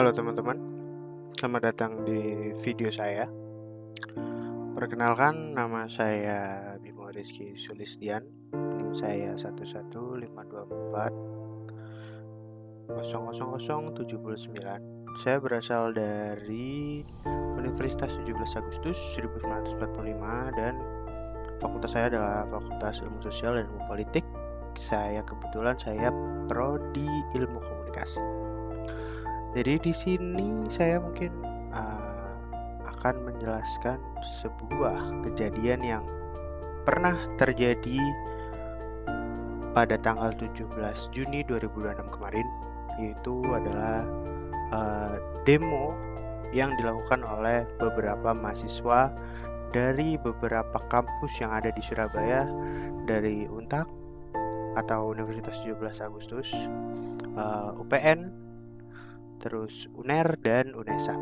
Halo teman-teman, selamat datang di video saya. Perkenalkan, nama saya Bimo Rizky Sulistian. NIM saya 115400079. Saya berasal dari Universitas 17 Agustus 1945 dan fakultas saya adalah Fakultas Ilmu Sosial dan Ilmu Politik. Saya prodi Ilmu Komunikasi. Jadi di sini saya mungkin akan menjelaskan sebuah kejadian yang pernah terjadi pada tanggal 17 Juni 2026 kemarin, yaitu adalah demo yang dilakukan oleh beberapa mahasiswa dari beberapa kampus yang ada di Surabaya, dari UNTAK atau Universitas 17 Agustus, UPN, terus UNER dan UNESA,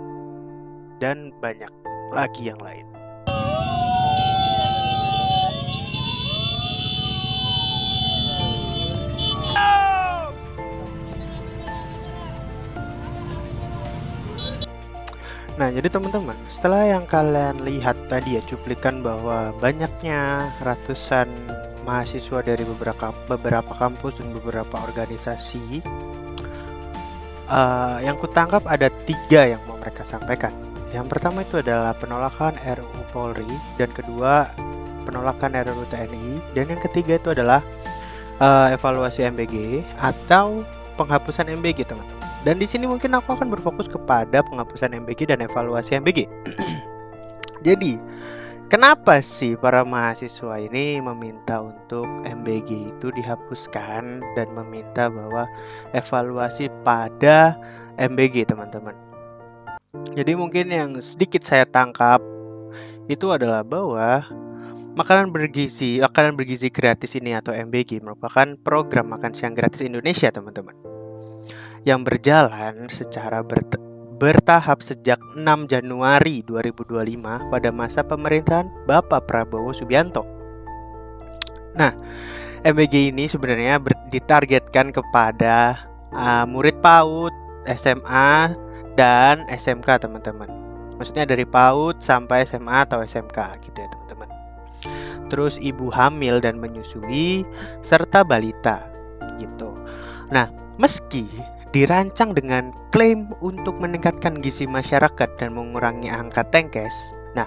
dan banyak lagi yang lain. Nah, jadi teman-teman, setelah yang kalian lihat tadi ya, cuplikan bahwa banyaknya ratusan mahasiswa dari beberapa kampus dan beberapa organisasi, yang kutangkap ada 3 yang mau mereka sampaikan. Yang pertama itu adalah penolakan RUU Polri, dan kedua penolakan RUU TNI, dan yang ketiga itu adalah evaluasi MBG atau penghapusan MBG, teman-teman. Dan di sini mungkin aku akan berfokus kepada penghapusan MBG dan evaluasi MBG. Jadi, kenapa sih para mahasiswa ini meminta untuk MBG itu dihapuskan dan meminta bahwa evaluasi pada MBG, teman-teman? Jadi mungkin yang sedikit saya tangkap itu adalah bahwa makanan bergizi gratis ini atau MBG merupakan program makan siang gratis Indonesia, teman-teman, yang berjalan secara bertahap sejak 6 Januari 2025 pada masa pemerintahan Bapak Prabowo Subianto. Nah, MBG ini sebenarnya ditargetkan kepada murid PAUD, SMA, dan SMK, teman-teman. Maksudnya dari PAUD sampai SMA atau SMK gitu ya, teman-teman. Terus ibu hamil dan menyusui serta balita gitu. Nah, meski dirancang dengan klaim untuk meningkatkan gizi masyarakat dan mengurangi angka tengkes, nah,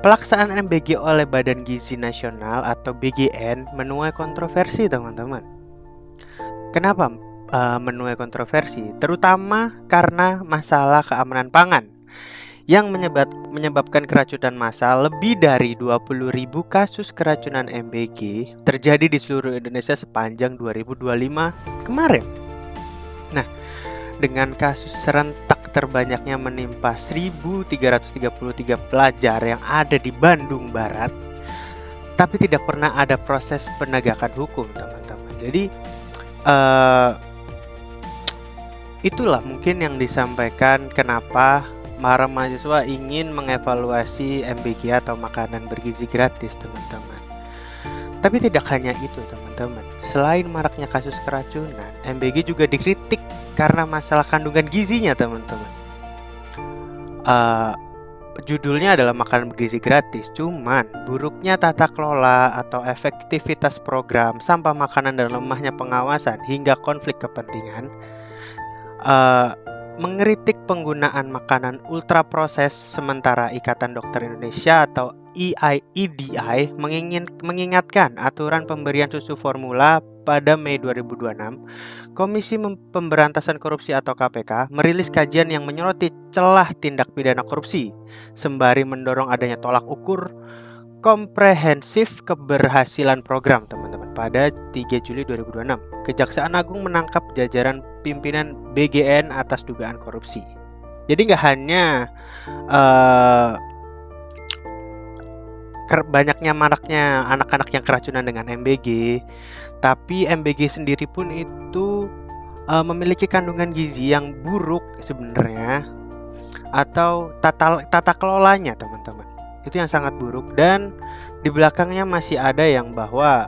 pelaksanaan MBG oleh Badan Gizi Nasional atau BGN menuai kontroversi, teman-teman. Kenapa menuai kontroversi? Terutama karena masalah keamanan pangan yang menyebabkan keracunan massal. Lebih dari 20.000 kasus keracunan MBG terjadi di seluruh Indonesia sepanjang 2025 kemarin. Nah, dengan kasus serentak terbanyaknya menimpa 1.333 pelajar yang ada di Bandung Barat, tapi tidak pernah ada proses penegakan hukum, teman-teman. Jadi itulah mungkin yang disampaikan kenapa para mahasiswa ingin mengevaluasi MBG atau makanan bergizi gratis, teman-teman. Tapi tidak hanya itu, teman-teman. Selain maraknya kasus keracunan, MBG juga dikritik karena masalah kandungan gizinya, teman-teman. Judulnya adalah makanan bergizi gratis, cuman buruknya tata kelola atau efektivitas program, sampah makanan dan lemahnya pengawasan hingga konflik kepentingan mengkritik penggunaan makanan ultra proses. Sementara Ikatan Dokter Indonesia atau EIDI mengingatkan aturan pemberian susu formula pada Mei 2026, Komisi Pemberantasan Korupsi atau KPK merilis kajian yang menyoroti celah tindak pidana korupsi, sembari mendorong adanya tolak ukur komprehensif keberhasilan program, teman-teman. Pada 3 Juli 2026, Kejaksaan Agung menangkap jajaran pimpinan BGN atas dugaan korupsi. Jadi nggak hanya banyaknya maraknya anak-anak yang keracunan dengan MBG, tapi MBG sendiri pun itu memiliki kandungan gizi yang buruk sebenarnya, atau tata kelolanya, teman-teman, itu yang sangat buruk. Dan di belakangnya masih ada yang bahwa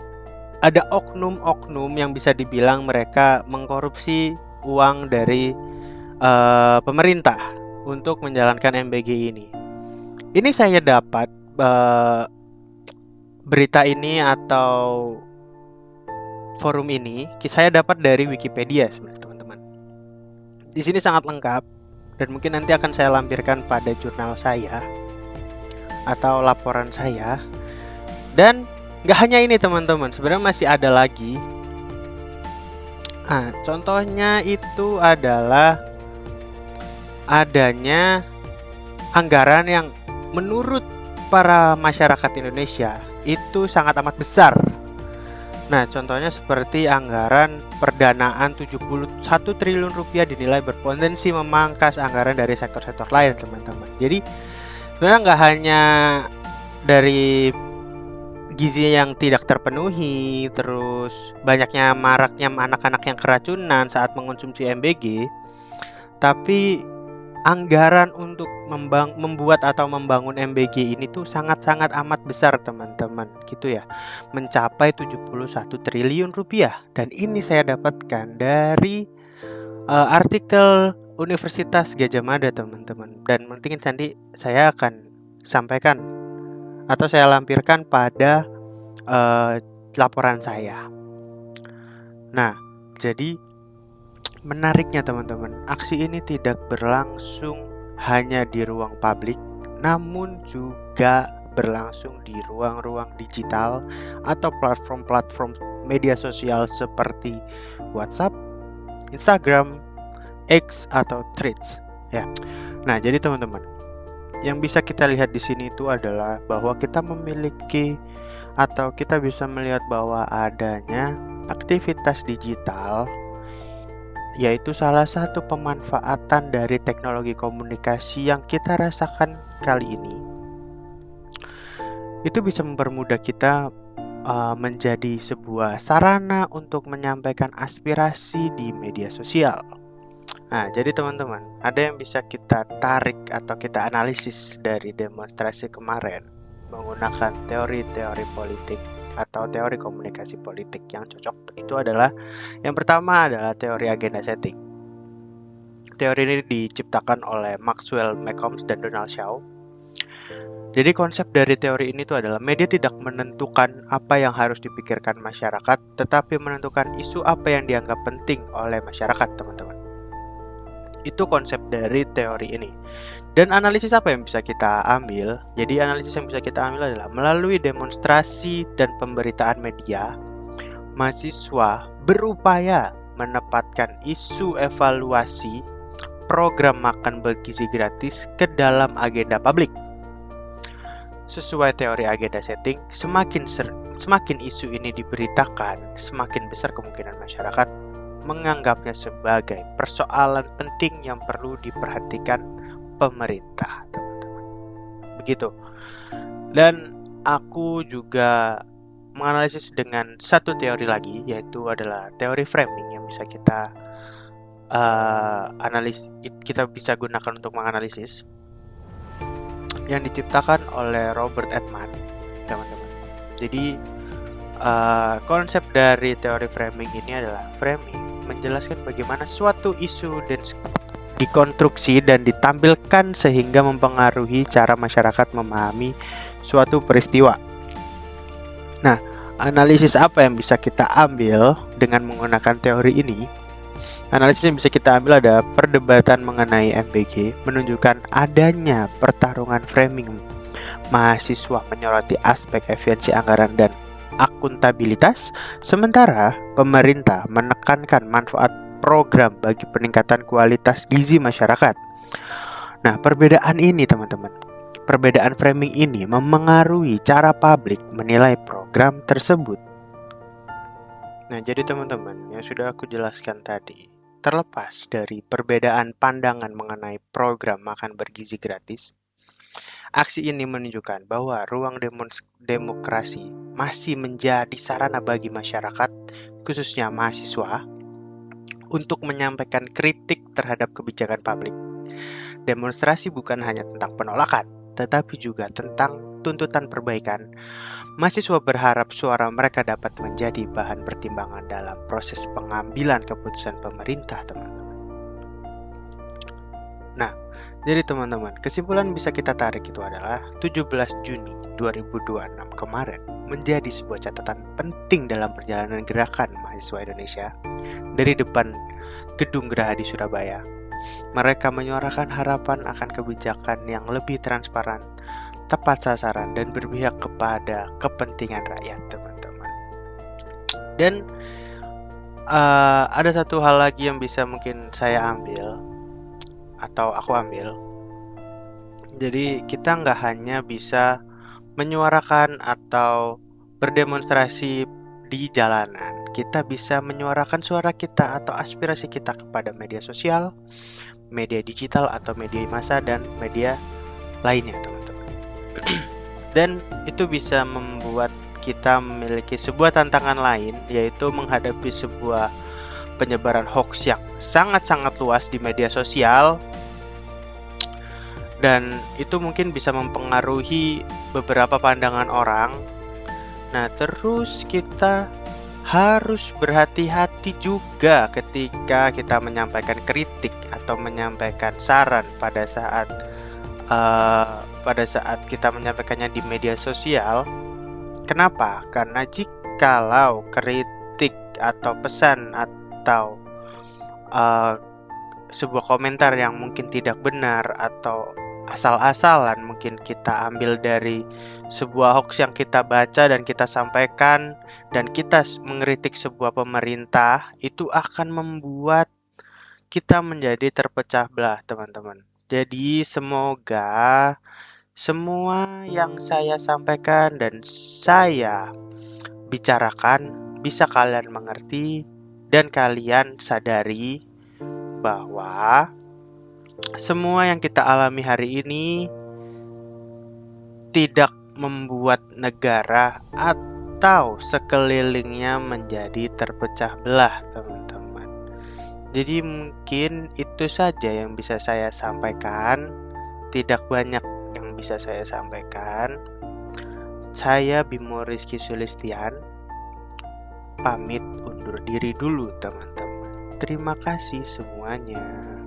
ada oknum-oknum yang bisa dibilang mereka mengkorupsi uang dari pemerintah untuk menjalankan MBG ini. Ini saya dapat berita ini atau forum ini saya dapat dari Wikipedia sebenarnya teman-teman. Di sini sangat lengkap dan mungkin nanti akan saya lampirkan pada jurnal saya atau laporan saya. Dan nggak hanya ini teman-teman, sebenarnya masih ada lagi. Nah, contohnya itu adalah adanya anggaran yang menurut para masyarakat Indonesia itu sangat amat besar. Nah, contohnya seperti anggaran perdanaan 71 triliun rupiah dinilai berpotensi memangkas anggaran dari sektor-sektor lain, teman-teman. Jadi, sebenarnya nggak hanya dari gizi yang tidak terpenuhi, terus banyaknya maraknya anak-anak yang keracunan saat mengonsumsi MBG, tapi anggaran untuk membuat atau membangun MBG ini tuh sangat-sangat amat besar teman-teman, gitu ya, mencapai 71 triliun rupiah. Dan ini saya dapatkan dari artikel Universitas Gadjah Mada teman-teman. Dan mungkin nanti saya akan sampaikan atau saya lampirkan pada laporan saya. Nah, jadi menariknya teman-teman, aksi ini tidak berlangsung hanya di ruang publik, namun juga berlangsung di ruang-ruang digital atau platform-platform media sosial seperti WhatsApp, Instagram, X atau Threads. Ya. Nah, jadi teman-teman, yang bisa kita lihat di sini itu adalah bahwa kita memiliki atau kita bisa melihat bahwa adanya aktivitas digital, yaitu salah satu pemanfaatan dari teknologi komunikasi yang kita rasakan kali ini. Itu bisa mempermudah kita menjadi sebuah sarana untuk menyampaikan aspirasi di media sosial. Nah, jadi teman-teman, ada yang bisa kita tarik atau kita analisis dari demonstrasi kemarin menggunakan teori-teori politik atau teori komunikasi politik yang cocok. Itu adalah, yang pertama adalah teori agenda setting. Teori ini diciptakan oleh Maxwell Malcolm dan Donald Shaw. Jadi konsep dari teori ini itu adalah media tidak menentukan apa yang harus dipikirkan masyarakat, tetapi menentukan isu apa yang dianggap penting oleh masyarakat, teman-teman. Itu konsep dari teori ini. Dan analisis apa yang bisa kita ambil? Jadi analisis yang bisa kita ambil adalah melalui demonstrasi dan pemberitaan media, mahasiswa berupaya menempatkan isu evaluasi program makan bergizi gratis ke dalam agenda publik. Sesuai teori agenda setting, semakin isu ini diberitakan, semakin besar kemungkinan masyarakat menganggapnya sebagai persoalan penting yang perlu diperhatikan pemerintah, teman-teman. Begitu. Dan aku juga menganalisis dengan satu teori lagi, yaitu adalah teori framing yang bisa kita kita bisa gunakan untuk menganalisis, yang diciptakan oleh Robert Edman, teman-teman. Jadi konsep dari teori framing ini adalah framing menjelaskan bagaimana suatu isu dan dikonstruksi dan ditampilkan sehingga mempengaruhi cara masyarakat memahami suatu peristiwa. Nah, analisis apa yang bisa kita ambil dengan menggunakan teori ini? Analisis yang bisa kita ambil ada perdebatan mengenai MBG menunjukkan adanya pertarungan framing. Mahasiswa menyoroti aspek efisiensi anggaran dan akuntabilitas, sementara pemerintah menekankan manfaat program bagi peningkatan kualitas gizi masyarakat. Nah, perbedaan ini teman-teman, perbedaan framing ini memengaruhi cara publik menilai program tersebut. Nah, jadi teman-teman, yang sudah aku jelaskan tadi, terlepas dari perbedaan pandangan mengenai program makan bergizi gratis, aksi ini menunjukkan bahwa ruang demokrasi masih menjadi sarana bagi masyarakat, khususnya mahasiswa, untuk menyampaikan kritik terhadap kebijakan publik. Demonstrasi bukan hanya tentang penolakan, tetapi juga tentang tuntutan perbaikan. Mahasiswa berharap suara mereka dapat menjadi bahan pertimbangan dalam proses pengambilan keputusan pemerintah, teman-teman. Nah, jadi teman-teman, kesimpulan bisa kita tarik itu adalah 17 Juni 2026 kemarin menjadi sebuah catatan penting dalam perjalanan gerakan mahasiswa Indonesia dari depan Gedung Geraha di Surabaya. Mereka menyuarakan harapan akan kebijakan yang lebih transparan, tepat sasaran, dan berpihak kepada kepentingan rakyat, teman-teman. Dan ada satu hal lagi yang bisa mungkin saya ambil atau aku ambil. Jadi kita nggak hanya bisa menyuarakan atau berdemonstrasi di jalanan, kita bisa menyuarakan suara kita atau aspirasi kita kepada media sosial, media digital atau media massa, dan media lainnya, teman-teman. Dan itu bisa membuat kita memiliki sebuah tantangan lain, yaitu menghadapi sebuah penyebaran hoax yang sangat-sangat luas di media sosial, dan itu mungkin bisa mempengaruhi beberapa pandangan orang. Nah, terus kita harus berhati-hati juga ketika kita menyampaikan kritik atau menyampaikan saran pada saat kita menyampaikannya di media sosial. Kenapa? Karena jikalau kritik atau pesan atau sebuah komentar yang mungkin tidak benar atau asal-asalan mungkin kita ambil dari sebuah hoax yang kita baca dan kita sampaikan, dan kita mengkritik sebuah pemerintah, itu akan membuat kita menjadi terpecah belah, teman-teman. Jadi semoga semua yang saya sampaikan dan saya bicarakan bisa kalian mengerti dan kalian sadari bahwa semua yang kita alami hari ini tidak membuat negara atau sekelilingnya menjadi terpecah belah, teman-teman. Jadi mungkin itu saja yang bisa saya sampaikan. Tidak banyak yang bisa saya sampaikan. Saya Bimo Rizky Sulistian, pamit undur diri dulu, teman-teman. Terima kasih semuanya.